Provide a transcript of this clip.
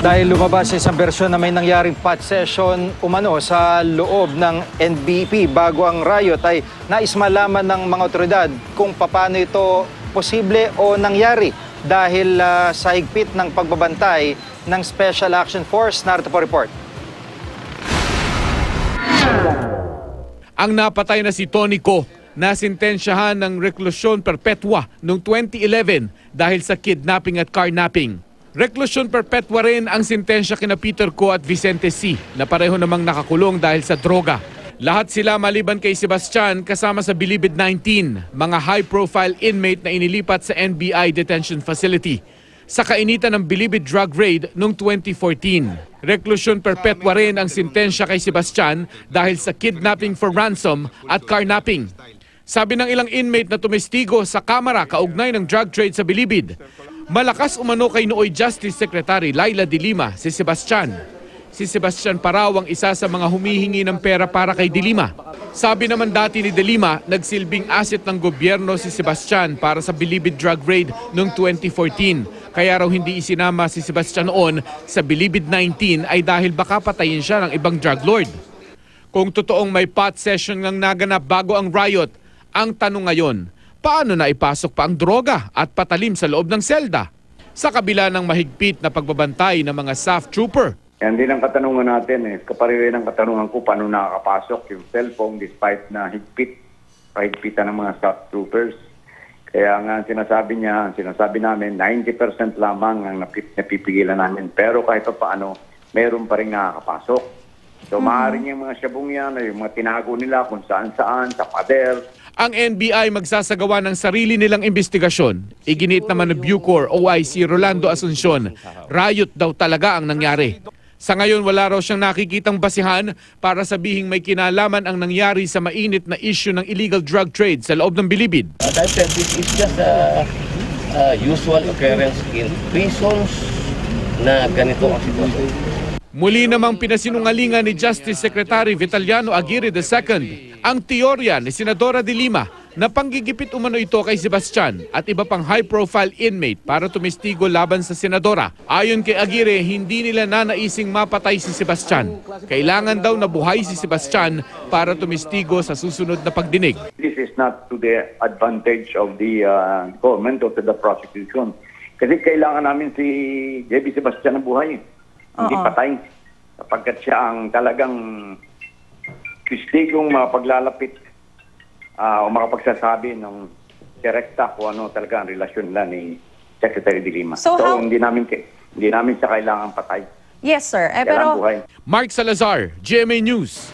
Dahil lumabas sa isang bersyon na may nangyaring pot session umano sa loob ng NBP bago ang riot ay nais malaman ng mga otoridad kung paano ito posible o nangyari dahil sa higpit ng pagbabantay ng Special Action Force. Narito po report. Ang napatay na si Tony Co, nasintensyahan ng reklusyon perpetua noong 2011 dahil sa kidnapping at carnapping. Reklusyon perpetua rin ang sintensya kina Peter Co at Vicente C na pareho namang nakakulong dahil sa droga. Lahat sila maliban kay Sebastian kasama sa Bilibid 19, mga high-profile inmate na inilipat sa NBI detention facility sa kainitan ng Bilibid drug raid noong 2014. Reklusyon perpetua rin ang sintensya kay Sebastian dahil sa kidnapping for ransom at carnapping. Sabi ng ilang inmate na tumestigo sa kamera kaugnay ng drug trade sa Bilibid, malakas umano kay nooy Justice Secretary Laila De Lima si Sebastian. Si Sebastian pa raw ang isa sa mga humihingi ng pera para kay De Lima. Sabi naman dati ni De Lima, nagsilbing asset ng gobyerno si Sebastian para sa Bilibid drug raid noong 2014. Kaya raw hindi isinama si Sebastian noon sa Bilibid 19 ay dahil baka patayin siya ng ibang drug lord. Kung totoong may pot session ngang naganap bago ang riot, ang tanong ngayon, paano na ipasok pa ang droga at patalim sa loob ng selda? Sa kabila ng mahigpit na pagbabantay ng mga SAF trooper. Yan din ang katanungan natin kapareho ng katanungan ko paano nakakapasok yung cellphone despite na kahigpitan ng mga SAF troopers. Kaya nga sinasabi namin 90% lamang ang napipigilan namin. Pero kahit pa paano, meron pa rin nakakapasok. So maaaring yung mga syabong yan, yung mga tinago nila kung saan-saan, sa pader. Ang NBI magsasagawa ng sarili nilang investigasyon. Iginit naman ng Bucor OIC Rolando Asuncion, riot daw talaga ang nangyari. Sa ngayon wala raw siyang nakikitang basihan para sabihing may kinalaman ang nangyari sa mainit na issue ng illegal drug trade sa loob ng Bilibid. As I said, this is just a usual occurrence in prisons na ganito ang sitwasyon. Muli namang pinasinungalingan ni Justice Secretary Vitaliano Aguirre II ang teorya ni Senadora De Lima na panggigipit umano ito kay Sebastian at iba pang high-profile inmate para tumestigo laban sa Senadora. Ayon kay Aguirre, hindi nila nanaising mapatay si Sebastian. Kailangan daw na buhay si Sebastian para tumestigo sa susunod na pagdinig. This is not to the advantage of the government or to the prosecution. Kasi kailangan namin si JB Sebastian na buhay. Hindi patay. Sapagkat siya ang talagang testigong mapaglalapit o makapagsasabi ng direkta kung ano talaga ang relasyon nila ni Secretary De Lima. So hindi namin siya kailangan patay. Yes, sir. Kailangan buhay. Mark Salazar, GMA News.